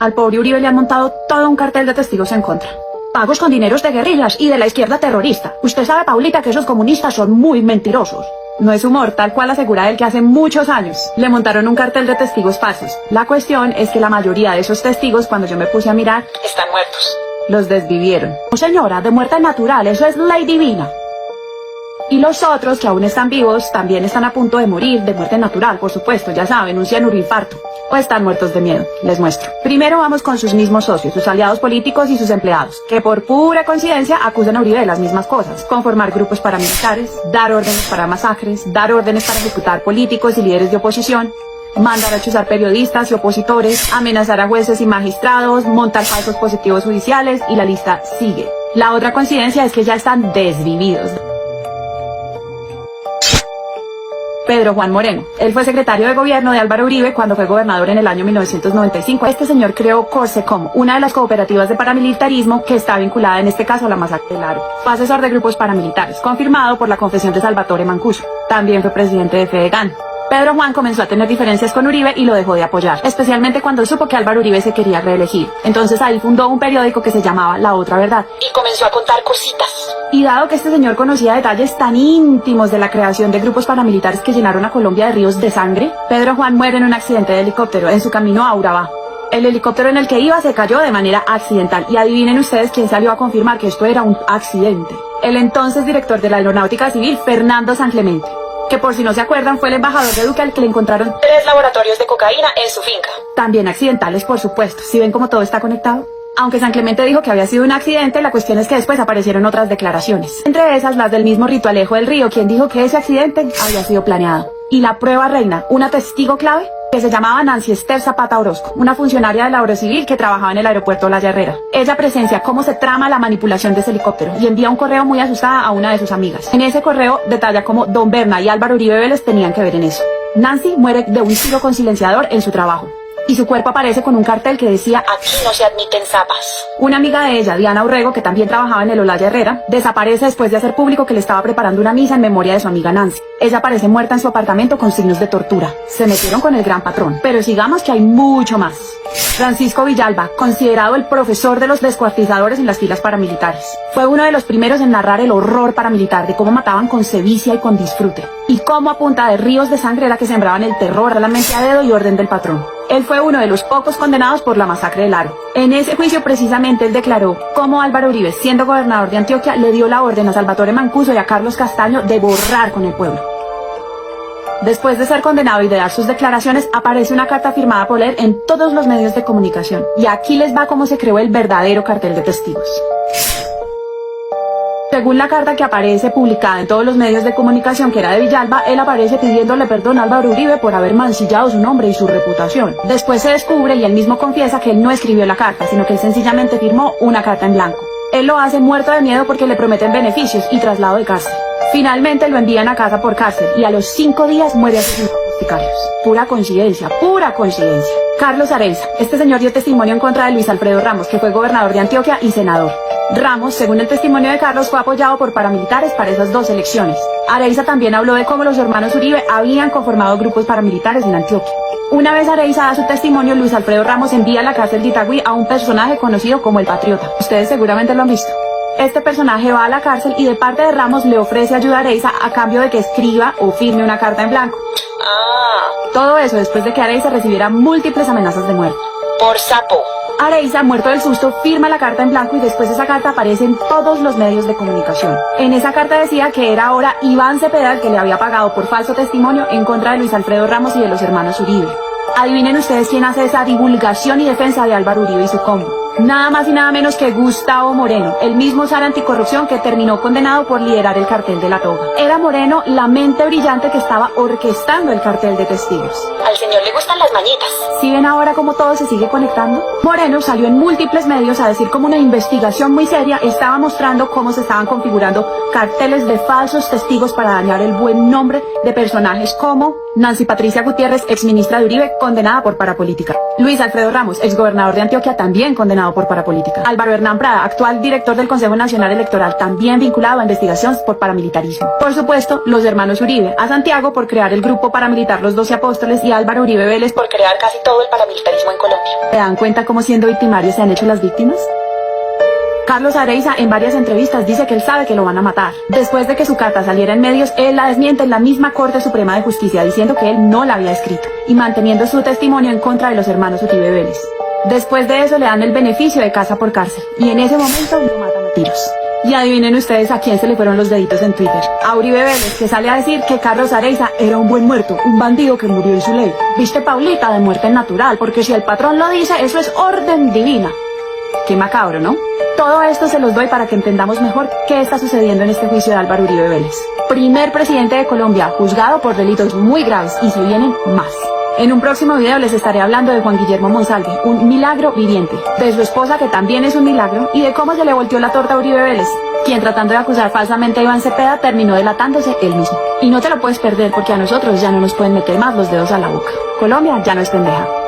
Al pobre Uribe le han montado todo un cartel de testigos en contra. Pagos con dineros de guerrillas y de la izquierda terrorista. Usted sabe, Paulita, que esos comunistas son muy mentirosos. No es humor, tal cual asegura él que hace muchos años le montaron un cartel de testigos falsos. La cuestión es que la mayoría de esos testigos, cuando yo me puse a mirar, están muertos. Los desvivieron. Oh, señora, de muerte natural, eso es ley divina. Y los otros, que aún están vivos, también están a punto de morir de muerte natural, por supuesto, ya saben, un cianurinfarto. O están muertos de miedo. Les muestro. Primero vamos con sus mismos socios, sus aliados políticos y sus empleados, que por pura coincidencia acusan a Uribe de las mismas cosas. Conformar grupos paramilitares, dar órdenes para masacres, dar órdenes para ejecutar políticos y líderes de oposición, mandar a chuzar periodistas y opositores, amenazar a jueces y magistrados, montar falsos positivos judiciales y la lista sigue. La otra coincidencia es que ya están desvividos. Pedro Juan Moreno. Él fue secretario de gobierno de Álvaro Uribe cuando fue gobernador en el año 1995. Este señor creó Corsecom, una de las cooperativas de paramilitarismo que está vinculada en este caso a la masacre del Aro. Fue asesor de grupos paramilitares, confirmado por la confesión de Salvatore Mancuso. También fue presidente de Fedegan. Pedro Juan comenzó a tener diferencias con Uribe y lo dejó de apoyar, especialmente cuando supo que Álvaro Uribe se quería reelegir. Entonces ahí fundó un periódico que se llamaba La Otra Verdad y comenzó a contar cositas. Y dado que este señor conocía detalles tan íntimos de la creación de grupos paramilitares que llenaron a Colombia de ríos de sangre, Pedro Juan muere en un accidente de helicóptero en su camino a Urabá. El helicóptero en el que iba se cayó de manera accidental y adivinen ustedes quién salió a confirmar que esto era un accidente. El entonces director de la Aeronáutica Civil, Fernando San Clemente, que por si no se acuerdan fue el embajador de Duque al que le encontraron 3 laboratorios de cocaína en su finca. También accidentales, por supuesto. ¿Sí ven cómo todo está conectado? Aunque San Clemente dijo que había sido un accidente, la cuestión es que después aparecieron otras declaraciones. Entre esas, las del mismo Rito Alejo del Río, quien dijo que ese accidente había sido planeado. Y la prueba reina, una testigo clave, que se llamaba Nancy Esther Zapata Orozco, una funcionaria de la Obra Civil que trabajaba en el aeropuerto La Herrera. Ella presencia cómo se trama la manipulación de ese helicóptero y envía un correo muy asustada a una de sus amigas. En ese correo detalla cómo Don Berna y Álvaro Uribe Vélez tenían que ver en eso. Nancy muere de un tiro con silenciador en su trabajo. Y su cuerpo aparece con un cartel que decía "Aquí no se admiten zapas". Una amiga de ella, Diana Urrego, que también trabajaba en el Olaya Herrera, desaparece después de hacer público que le estaba preparando una misa en memoria de su amiga Nancy. Ella aparece muerta en su apartamento con signos de tortura. Se metieron con el gran patrón. Pero sigamos que hay mucho más. Francisco Villalba, considerado el profesor de los descuartizadores en las filas paramilitares. Fue uno de los primeros en narrar el horror paramilitar de cómo mataban con sevicia y con disfrute. Y cómo a punta de ríos de sangre era que sembraban el terror, solamente a dedo y orden del patrón. Él fue uno de los pocos condenados por la masacre del Aro. En ese juicio precisamente él declaró cómo Álvaro Uribe, siendo gobernador de Antioquia, le dio la orden a Salvatore Mancuso y a Carlos Castaño de borrar con el pueblo. Después de ser condenado y de dar sus declaraciones, aparece una carta firmada por él en todos los medios de comunicación. Y aquí les va cómo se creó el verdadero cartel de testigos. Según la carta que aparece publicada en todos los medios de comunicación, que era de Villalba, él aparece pidiéndole perdón a Álvaro Uribe por haber mancillado su nombre y su reputación. Después se descubre y él mismo confiesa que él no escribió la carta, sino que él sencillamente firmó una carta en blanco. Él lo hace muerto de miedo porque le prometen beneficios y traslado de cárcel. Finalmente lo envían a casa por cárcel y a los 5 días muere asesinado por sicarios. Pura coincidencia, pura coincidencia. Carlos Areiza. Este señor dio testimonio en contra de Luis Alfredo Ramos, que fue gobernador de Antioquia y senador. Ramos, según el testimonio de Carlos, fue apoyado por paramilitares para esas 2 elecciones. Areiza también habló de cómo los hermanos Uribe habían conformado grupos paramilitares en Antioquia. Una vez Areiza da su testimonio, Luis Alfredo Ramos envía a la cárcel de Itagüí a un personaje conocido como el Patriota. Ustedes seguramente lo han visto. Este personaje va a la cárcel y de parte de Ramos le ofrece ayuda a Areiza a cambio de que escriba o firme una carta en blanco. Todo eso después de que Areiza recibiera múltiples amenazas de muerte. Por sapo. Areiza, muerto del susto, firma la carta en blanco y después esa carta aparece en todos los medios de comunicación. En esa carta decía que era ahora Iván Cepeda el que le había pagado por falso testimonio en contra de Luis Alfredo Ramos y de los hermanos Uribe. Adivinen ustedes quién hace esa divulgación y defensa de Álvaro Uribe y su combo. Nada más y nada menos que Gustavo Moreno, el mismo zar anticorrupción que terminó condenado por liderar el cartel de la toga. Era Moreno la mente brillante que estaba orquestando el cartel de testigos. Al señor le gustan las mañitas. ¿Sí ven ahora cómo todo se sigue conectando? Moreno salió en múltiples medios a decir cómo una investigación muy seria estaba mostrando cómo se estaban configurando carteles de falsos testigos para dañar el buen nombre de personajes como Nancy Patricia Gutiérrez, exministra de Uribe, condenada por parapolítica. Luis Alfredo Ramos, exgobernador de Antioquia, también condenado por parapolítica. Álvaro Hernán Prada, actual director del Consejo Nacional Electoral, también vinculado a investigaciones por paramilitarismo. Por supuesto, los hermanos Uribe, a Santiago por crear el grupo paramilitar Los 12 Apóstoles y Álvaro Uribe Vélez por crear casi todo el paramilitarismo en Colombia. ¿Se dan cuenta cómo siendo victimarios se han hecho las víctimas? Carlos Areiza en varias entrevistas dice que él sabe que lo van a matar. Después de que su carta saliera en medios, él la desmiente en la misma Corte Suprema de Justicia diciendo que él no la había escrito y manteniendo su testimonio en contra de los hermanos Uribe Vélez. Después de eso le dan el beneficio de casa por cárcel y en ese momento lo matan a tiros. Y adivinen ustedes a quién se le fueron los deditos en Twitter. A Uribe Vélez, que sale a decir que Carlos Areiza era un buen muerto, un bandido que murió en su ley. Viste, Paulita, de muerte natural, porque si el patrón lo dice, eso es orden divina. Qué macabro, ¿no? Todo esto se los doy para que entendamos mejor qué está sucediendo en este juicio de Álvaro Uribe Vélez. Primer presidente de Colombia, juzgado por delitos muy graves y se vienen más. En un próximo video les estaré hablando de Juan Guillermo Monsalve, un milagro viviente, de su esposa que también es un milagro y de cómo se le volteó la torta a Uribe Vélez, quien tratando de acusar falsamente a Iván Cepeda terminó delatándose él mismo. Y no te lo puedes perder porque a nosotros ya no nos pueden meter más los dedos a la boca. Colombia ya no es pendeja.